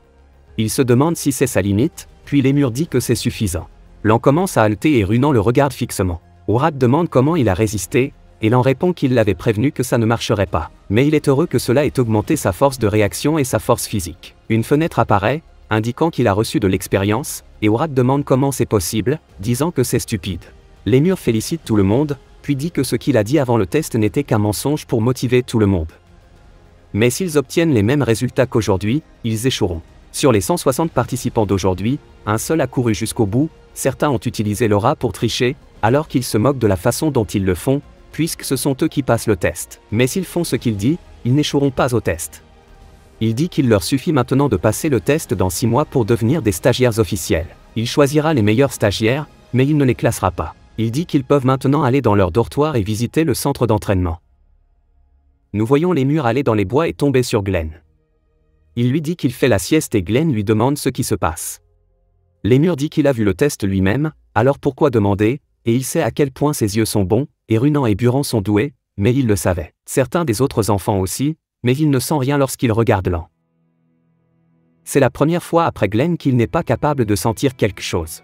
Il se demande si c'est sa limite, puis Lémur dit que c'est suffisant. Lan commence à halter et Runan le regarde fixement. Orad demande comment il a résisté, et Lan répond qu'il l'avait prévenu que ça ne marcherait pas. Mais il est heureux que cela ait augmenté sa force de réaction et sa force physique. Une fenêtre apparaît, indiquant qu'il a reçu de l'expérience, et Orad demande comment c'est possible, disant que c'est stupide. Lémur félicite tout le monde, puis dit que ce qu'il a dit avant le test n'était qu'un mensonge pour motiver tout le monde. Mais s'ils obtiennent les mêmes résultats qu'aujourd'hui, ils échoueront. Sur les 160 participants d'aujourd'hui, un seul a couru jusqu'au bout, certains ont utilisé l'aura pour tricher, alors qu'ils se moquent de la façon dont ils le font, puisque ce sont eux qui passent le test. Mais s'ils font ce qu'il dit, ils n'échoueront pas au test. Il dit qu'il leur suffit maintenant de passer le test dans 6 mois pour devenir des stagiaires officiels. Il choisira les meilleurs stagiaires, mais il ne les classera pas. Il dit qu'ils peuvent maintenant aller dans leur dortoir et visiter le centre d'entraînement. Nous voyons Lémur aller dans les bois et tomber sur Glenn. Il lui dit qu'il fait la sieste et Glenn lui demande ce qui se passe. Lémur dit qu'il a vu le test lui-même, alors pourquoi demander, et il sait à quel point ses yeux sont bons, et Runan et Buran sont doués, mais il le savait. Certains des autres enfants aussi, mais il ne sent rien lorsqu'il regarde Lan. C'est la première fois après Glenn qu'il n'est pas capable de sentir quelque chose.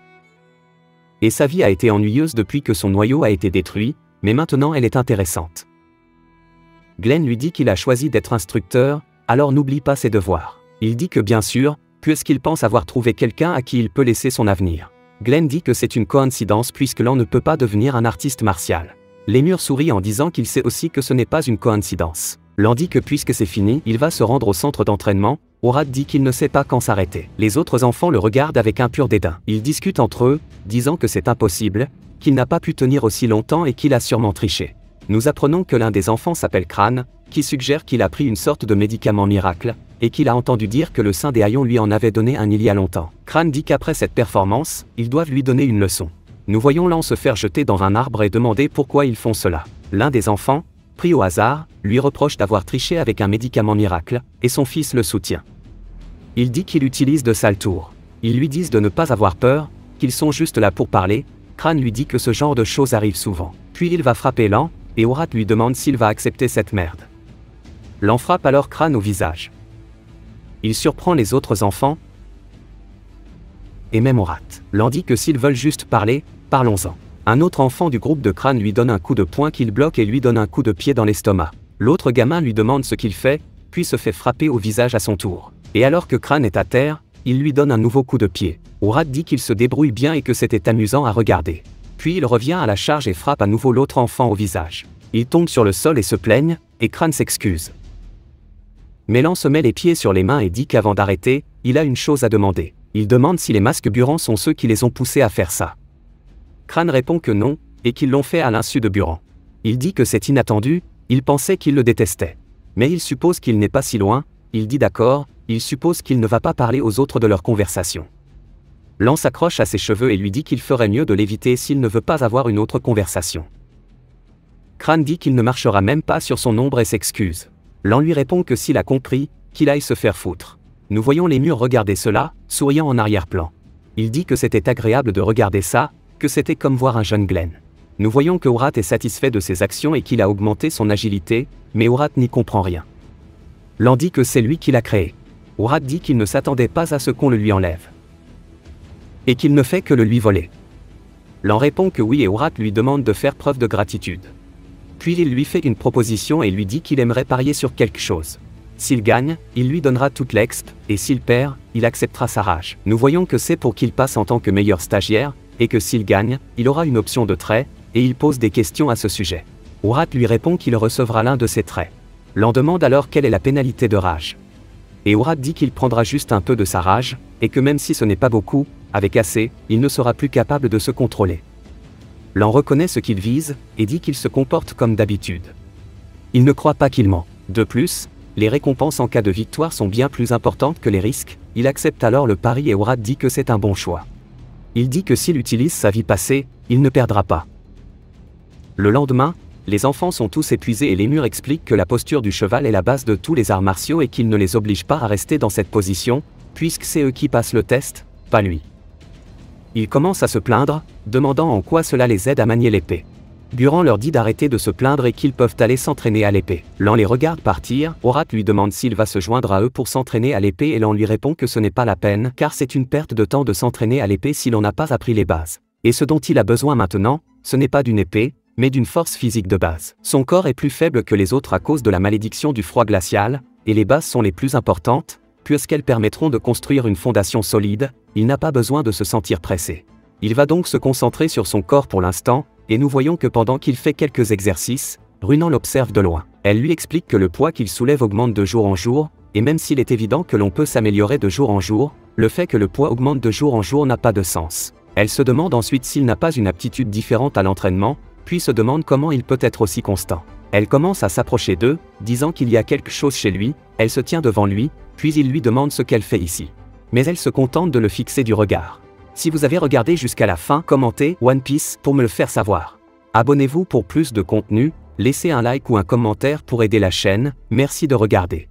Et sa vie a été ennuyeuse depuis que son noyau a été détruit, mais maintenant elle est intéressante. Glenn lui dit qu'il a choisi d'être instructeur, alors n'oublie pas ses devoirs. Il dit que bien sûr, puisqu'il pense avoir trouvé quelqu'un à qui il peut laisser son avenir. Glenn dit que c'est une coïncidence puisque Lan ne peut pas devenir un artiste martial. Lémur sourit en disant qu'il sait aussi que ce n'est pas une coïncidence. Lan dit que puisque c'est fini, il va se rendre au centre d'entraînement. Horat dit qu'il ne sait pas quand s'arrêter. Les autres enfants le regardent avec un pur dédain. Ils discutent entre eux, disant que c'est impossible, qu'il n'a pas pu tenir aussi longtemps et qu'il a sûrement triché. Nous apprenons que l'un des enfants s'appelle Crâne, qui suggère qu'il a pris une sorte de médicament miracle, et qu'il a entendu dire que le saint des Haillons lui en avait donné un il y a longtemps. Crâne dit qu'après cette performance, ils doivent lui donner une leçon. Nous voyons Lan se faire jeter dans un arbre et demander pourquoi ils font cela. L'un des enfants, pris au hasard, lui reproche d'avoir triché avec un médicament miracle, et son fils le soutient. Il dit qu'il utilise de sales tours. Ils lui disent de ne pas avoir peur, qu'ils sont juste là pour parler. Crâne lui dit que ce genre de choses arrive souvent. Puis il va frapper Lan, et Horat lui demande s'il va accepter cette merde. Lan frappe alors Crâne au visage. Il surprend les autres enfants, et même Horat. Lan dit que s'ils veulent juste parler, parlons-en. Un autre enfant du groupe de Crâne lui donne un coup de poing qu'il bloque et lui donne un coup de pied dans l'estomac. L'autre gamin lui demande ce qu'il fait, puis se fait frapper au visage à son tour. Et alors que Crâne est à terre, il lui donne un nouveau coup de pied. Horat dit qu'il se débrouille bien et que c'était amusant à regarder. Puis il revient à la charge et frappe à nouveau l'autre enfant au visage. Ils tombent sur le sol et se plaignent, et Crâne s'excuse. Mais Lan se met les pieds sur les mains et dit qu'avant d'arrêter, il a une chose à demander. Il demande si les masques Buran sont ceux qui les ont poussés à faire ça. Crâne répond que non, et qu'ils l'ont fait à l'insu de Buran. Il dit que c'est inattendu, il pensait qu'il le détestait. Mais il suppose qu'il n'est pas si loin, il dit d'accord, il suppose qu'il ne va pas parler aux autres de leur conversation. Lan s'accroche à ses cheveux et lui dit qu'il ferait mieux de l'éviter s'il ne veut pas avoir une autre conversation. Crâne dit qu'il ne marchera même pas sur son ombre et s'excuse. Lan lui répond que s'il a compris, qu'il aille se faire foutre. Nous voyons les murs regarder cela, souriant en arrière-plan. Il dit que c'était agréable de regarder ça, que c'était comme voir un jeune Glenn. Nous voyons que Horat est satisfait de ses actions et qu'il a augmenté son agilité, mais Horat n'y comprend rien. Lan dit que c'est lui qui l'a créé. Horat dit qu'il ne s'attendait pas à ce qu'on le lui enlève. Et qu'il ne fait que le lui voler. Lan répond que oui et Horat lui demande de faire preuve de gratitude. Puis il lui fait une proposition et lui dit qu'il aimerait parier sur quelque chose. S'il gagne, il lui donnera toute l'exp, et s'il perd, il acceptera sa rage. Nous voyons que c'est pour qu'il passe en tant que meilleur stagiaire, et que s'il gagne, il aura une option de trait, et il pose des questions à ce sujet. Horat lui répond qu'il recevra l'un de ses traits. Lan demande alors quelle est la pénalité de rage. Et Horat dit qu'il prendra juste un peu de sa rage, et que même si ce n'est pas beaucoup, avec assez, il ne sera plus capable de se contrôler. Lan reconnaît ce qu'il vise, et dit qu'il se comporte comme d'habitude. Il ne croit pas qu'il ment. De plus, les récompenses en cas de victoire sont bien plus importantes que les risques, il accepte alors le pari et Horat dit que c'est un bon choix. Il dit que s'il utilise sa vie passée, il ne perdra pas. Le lendemain, les enfants sont tous épuisés et Lémur explique que la posture du cheval est la base de tous les arts martiaux et qu'il ne les oblige pas à rester dans cette position, puisque c'est eux qui passent le test, pas lui. Ils commencent à se plaindre, demandant en quoi cela les aide à manier l'épée. Buran leur dit d'arrêter de se plaindre et qu'ils peuvent aller s'entraîner à l'épée. Lan les regarde partir, Horat lui demande s'il va se joindre à eux pour s'entraîner à l'épée et Lan lui répond que ce n'est pas la peine car c'est une perte de temps de s'entraîner à l'épée si l'on n'a pas appris les bases. Et ce dont il a besoin maintenant, ce n'est pas d'une épée, mais d'une force physique de base. Son corps est plus faible que les autres à cause de la malédiction du froid glacial, et les bases sont les plus importantes, puisqu'elles permettront de construire une fondation solide, il n'a pas besoin de se sentir pressé. Il va donc se concentrer sur son corps pour l'instant, et nous voyons que pendant qu'il fait quelques exercices, Runan l'observe de loin. Elle lui explique que le poids qu'il soulève augmente de jour en jour, et même s'il est évident que l'on peut s'améliorer de jour en jour, le fait que le poids augmente de jour en jour n'a pas de sens. Elle se demande ensuite s'il n'a pas une aptitude différente à l'entraînement, puis se demande comment il peut être aussi constant. Elle commence à s'approcher d'eux, disant qu'il y a quelque chose chez lui, elle se tient devant lui, puis il lui demande ce qu'elle fait ici. Mais elle se contente de le fixer du regard. Si vous avez regardé jusqu'à la fin, commentez One Piece pour me le faire savoir. Abonnez-vous pour plus de contenu, laissez un like ou un commentaire pour aider la chaîne, merci de regarder.